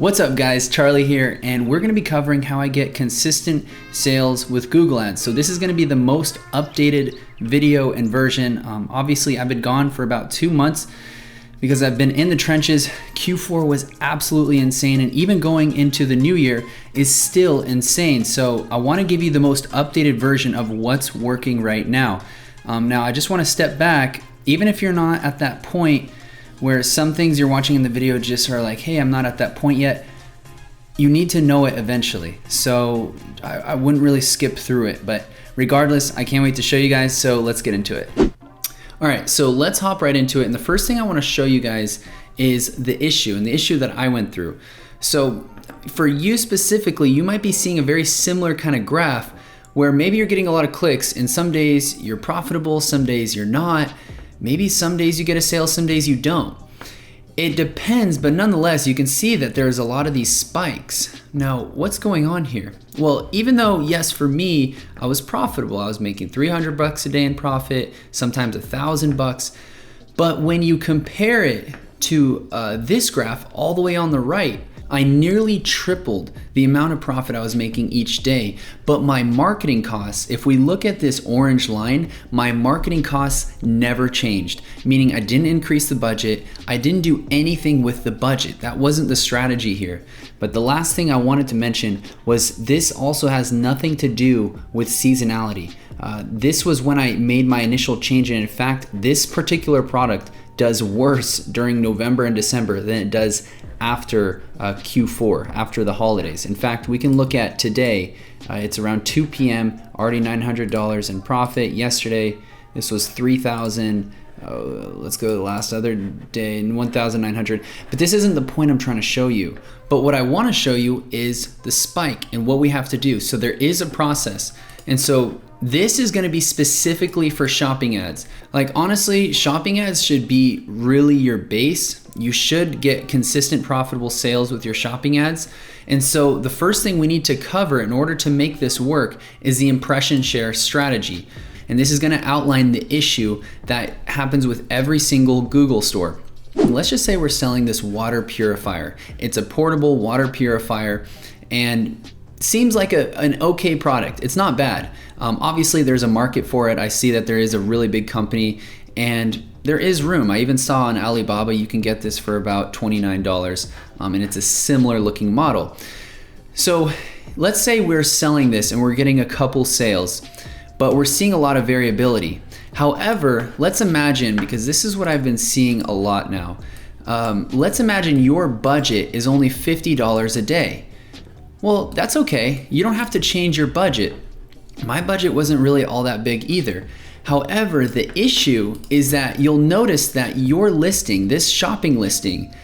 What's up guys, Charlie here, and we're gonna be covering how I get consistent sales with Google Ads. So this is gonna be the most updated video and version. Obviously I've been gone for about 2 months because I've been in the trenches. Q4 was absolutely insane, and even going into the new year is still insane. So I wanna give you the most updated version of what's working right now. Now I just wanna step back, even if you're not at that point where some things you're watching in the video just are like, hey, I'm not at that point yet. You need to know it eventually. So I wouldn't really skip through it, but regardless, I can't wait to show you guys, so let's get into it. All right, so let's hop right into it. And the first thing I wanna show you guys is the issue, and the issue that I went through. So for you specifically, you might be seeing a very similar kind of graph where maybe you're getting a lot of clicks, and some days you're profitable, some days you're not. Maybe some days you get a sale, some days you don't. It depends, but nonetheless, you can see that there's a lot of these spikes. Now, what's going on here? Well, even though, yes, for me, I was profitable. I was making 300 bucks a day in profit, sometimes $1,000. But when you compare it to this graph all the way on the right, I nearly tripled the amount of profit I was making each day, but my marketing costs, if we look at this orange line, my marketing costs never changed, meaning I didn't increase the budget, I didn't do anything with the budget. That wasn't the strategy here. But the last thing I wanted to mention was this also has nothing to do with seasonality. This was when I made my initial change, and in fact, this particular product does worse during November and December than it does after Q4, after the holidays. In fact, we can look at today, it's around 2 p.m., already $900 in profit. Yesterday, this was 3,000. Let's go to the last other day, 1,900. But this isn't the point I'm trying to show you. But what I want to show you is the spike and what we have to do. So there is a process. And so this is going to be specifically for shopping ads. Like honestly, shopping ads should be really your base. You should get consistent profitable sales with your shopping ads. And so the first thing we need to cover in order to make this work is the impression share strategy. And this is going to outline the issue that happens with every single Google store. Let's just say we're selling this water purifier. It's a portable water purifier and seems like an okay product. It's not bad. Obviously there's a market for it. I see that there is a really big company and there is room. I even saw on Alibaba you can get this for about $29 and it's a similar looking model. So let's say we're selling this and we're getting a couple sales, but we're seeing a lot of variability. However, let's imagine, because this is what I've been seeing a lot now, let's imagine your budget is only $50 a day. Well, that's okay. You don't have to change your budget. My budget wasn't really all that big either. However, the issue is that you'll notice that your listing, this shopping listing,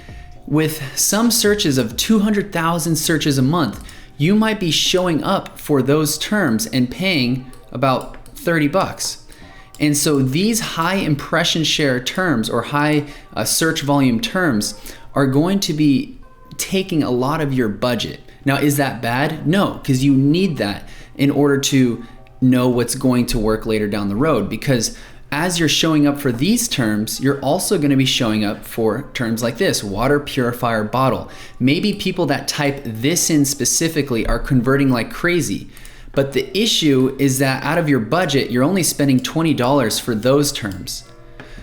with some searches of 200,000 searches a month, you might be showing up for those terms and paying about 30 bucks. And so these high impression share terms or high search volume terms are going to be taking a lot of your budget. Now, is that bad? No, because you need that in order to know what's going to work later down the road. Because as you're showing up for these terms, you're also going to be showing up for terms like this, water purifier bottle. Maybe people that type this in specifically are converting like crazy. But the issue is that out of your budget, you're only spending $20 for those terms.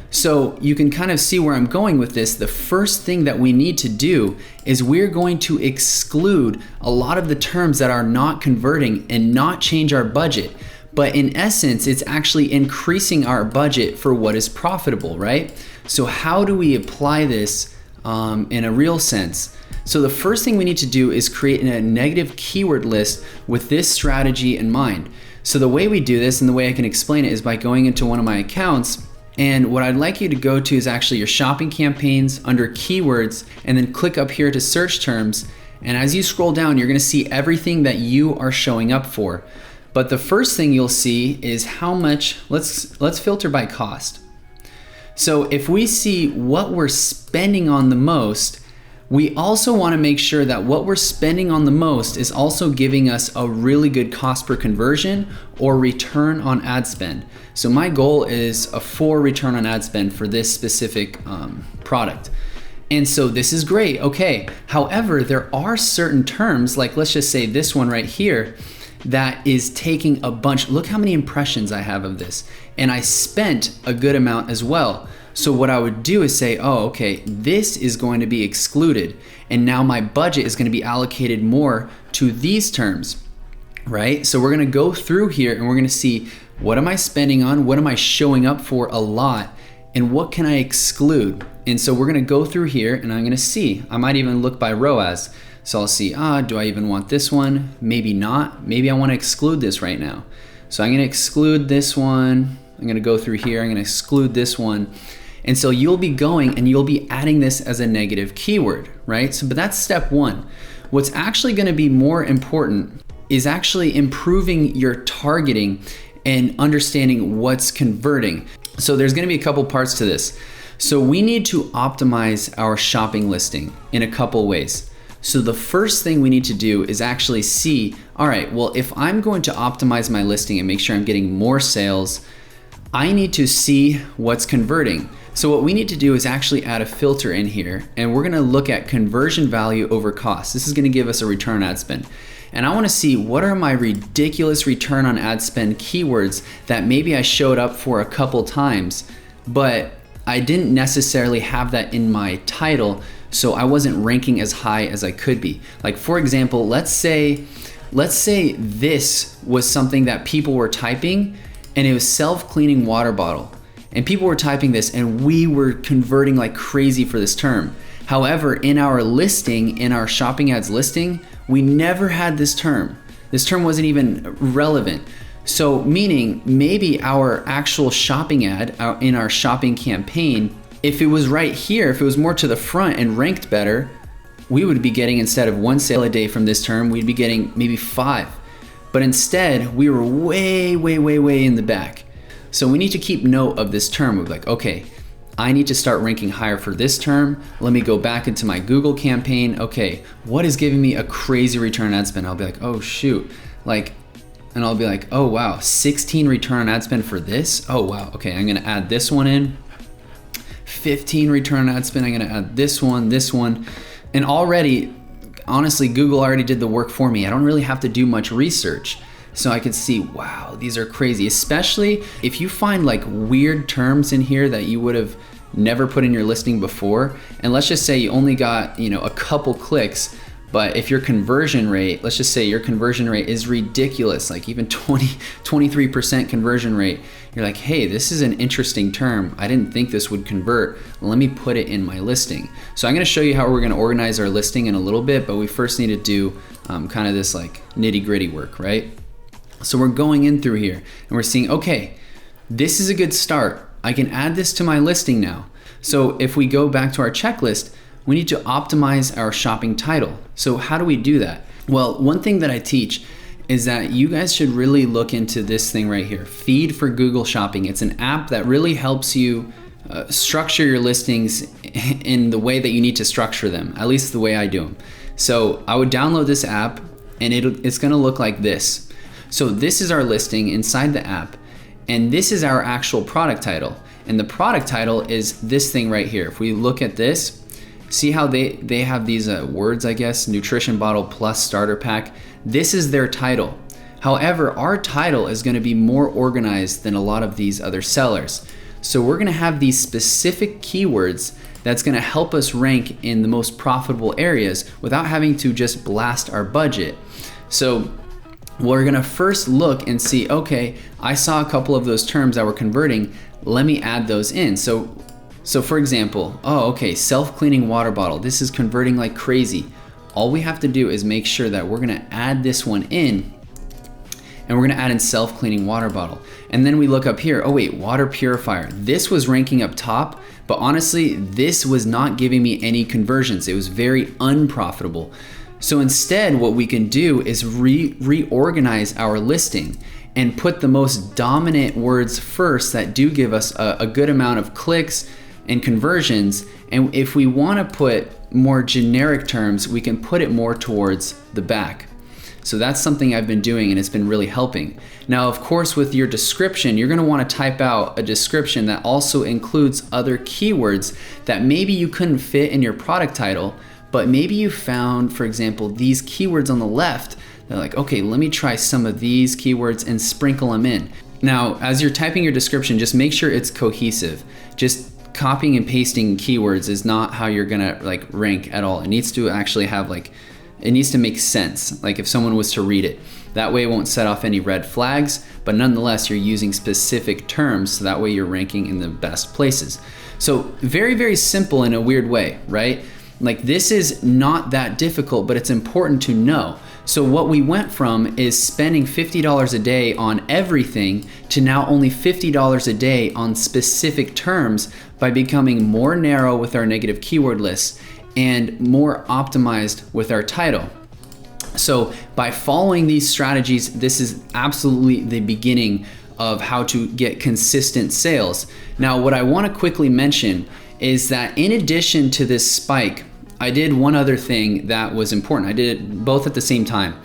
So you can kind of see where I'm going with this. The first thing that we need to do is we're going to exclude a lot of the terms that are not converting and not change our budget. But in essence, it's actually increasing our budget for what is profitable, right? So how do we apply this in a real sense? So the first thing we need to do is create a negative keyword list with this strategy in mind. So the way we do this and the way I can explain it is by going into one of my accounts. And what I'd like you to go to is actually your shopping campaigns under keywords, and then click up here to search terms. And as you scroll down, you're gonna see everything that you are showing up for. But the first thing you'll see is how much, let's filter by cost. So if we see what we're spending on the most, we also want to make sure that what we're spending on the most is also giving us a really good cost per conversion or return on ad spend. So my goal is a 4 return on ad spend for this specific product. And so this is great, okay. However, there are certain terms, like let's just say this one right here, that is taking a bunch. Look how many impressions I have of this. And I spent a good amount as well. So what I would do is say, oh, okay, this is going to be excluded. And now my budget is going to be allocated more to these terms, right? So we're going to go through here and we're going to see, what am I spending on? What am I showing up for a lot? And what can I exclude? And so we're going to go through here and I'm going to see, I might even look by ROAS. So I'll see, do I even want this one? Maybe not. Maybe I want to exclude this right now. So I'm going to exclude this one. I'm going to go through here. I'm going to exclude this one. And so you'll be going and you'll be adding this as a negative keyword, right? So, but that's step one. What's actually going to be more important is actually improving your targeting and understanding what's converting. So there's going to be a couple parts to this. So we need to optimize our shopping listing in a couple ways. So the first thing we need to do is actually see, all right, well, if I'm going to optimize my listing and make sure I'm getting more sales, I need to see what's converting. So what we need to do is actually add a filter in here, and we're gonna look at conversion value over cost. This is gonna give us a return on ad spend. And I wanna see, what are my ridiculous return on ad spend keywords that maybe I showed up for a couple times, but I didn't necessarily have that in my title, so I wasn't ranking as high as I could be. Like for example, let's say this was something that people were typing, and it was self-cleaning water bottle. And people were typing this and we were converting like crazy for this term. However, in our listing, in our shopping ads listing, we never had this term. This term wasn't even relevant. So meaning maybe our actual shopping ad in our shopping campaign, if it was right here, if it was more to the front and ranked better, we would be getting, instead of 1 sale a day from this term, we'd be getting maybe 5. But instead, we were way in the back. So we need to keep note of this term. We're like, okay, I need to start ranking higher for this term. Let me go back into my Google campaign. Okay, what is giving me a crazy return on ad spend? I'll be like, oh shoot, and I'll be like, oh wow, 16 return on ad spend for this? Oh wow, okay, I'm gonna add this one in. 15 return on ad spend, I'm gonna add this one. And already, honestly, Google already did the work for me. I don't really have to do much research. So I could see, wow, these are crazy. Especially if you find like weird terms in here that you would have never put in your listing before. And let's just say you only got, a couple clicks, but if your conversion rate, let's just say your conversion rate is ridiculous, like even 23% conversion rate, you're like, hey, this is an interesting term. I didn't think this would convert. Let me put it in my listing. So I'm gonna show you how we're gonna organize our listing in a little bit, but we first need to do kind of this like nitty gritty work, right? So we're going in through here and we're seeing, okay, this is a good start. I can add this to my listing now. So if we go back to our checklist, we need to optimize our shopping title. So how do we do that? Well, one thing that I teach is that you guys should really look into this thing right here, Feed for Google Shopping. It's an app that really helps you structure your listings in the way that you need to structure them, at least the way I do them. So I would download this app and it's gonna look like this. So this is our listing inside the app, and this is our actual product title. And the product title is this thing right here. If we look at this, see how they have these words, I guess, nutrition bottle plus starter pack. This is their title. However, our title is gonna be more organized than a lot of these other sellers. So we're gonna have these specific keywords that's gonna help us rank in the most profitable areas without having to just blast our budget. So we're gonna first look and see, okay, I saw a couple of those terms that were converting, let me add those in. So for example, okay, self-cleaning water bottle, this is converting like crazy. All we have to do is make sure that we're gonna add this one in, and we're gonna add in self-cleaning water bottle. And then we look up here, oh wait, water purifier. This was ranking up top, but honestly, this was not giving me any conversions. It was very unprofitable. So instead, what we can do is reorganize our listing and put the most dominant words first that do give us a good amount of clicks and conversions. And if we want to put more generic terms, we can put it more towards the back. So that's something I've been doing, and it's been really helping. Now, of course, with your description, you're gonna wanna type out a description that also includes other keywords that maybe you couldn't fit in your product title, but maybe you found, for example, these keywords on the left. They're like, okay, let me try some of these keywords and sprinkle them in. Now, as you're typing your description, just make sure it's cohesive. Just copying and pasting keywords is not how you're gonna like rank at all. It needs to actually have it needs to make sense, like if someone was to read it. That way it won't set off any red flags, but nonetheless, you're using specific terms, so that way you're ranking in the best places. So very, very simple in a weird way, right? Like this is not that difficult, but it's important to know. So what we went from is spending $50 a day on everything to now only $50 a day on specific terms by becoming more narrow with our negative keyword lists and more optimized with our title. So by following these strategies, this is absolutely the beginning of how to get consistent sales. Now, what I want to quickly mention is that in addition to this spike, I did one other thing that was important. I did it both at the same time.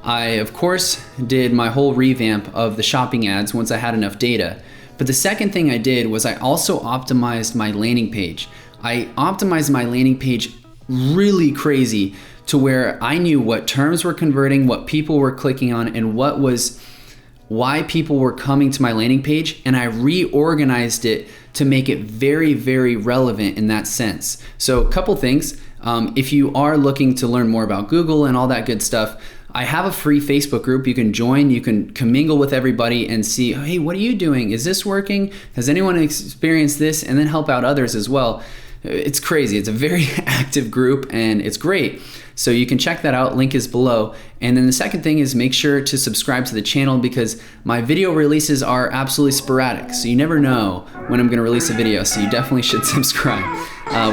I, of course, did my whole revamp of the shopping ads once I had enough data. But the second thing I did was I also optimized my landing page. I optimized my landing page really crazy to where I knew what terms were converting, what people were clicking on, and why people were coming to my landing page, and I reorganized it to make it very, very relevant in that sense. So a couple things, if you are looking to learn more about Google and all that good stuff, I have a free Facebook group you can join. You can commingle with everybody and see, hey, what are you doing? Is this working? Has anyone experienced this? And then help out others as well. It's crazy. It's a very active group and it's great. So you can check that out. Link is below. And then the second thing is make sure to subscribe to the channel because my video releases are absolutely sporadic. So you never know when I'm going to release a video. So you definitely should subscribe.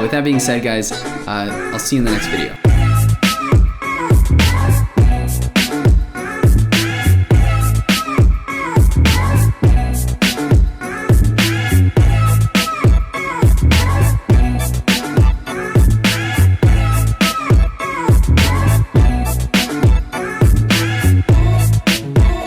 With that being said, guys, I'll see you in the next video.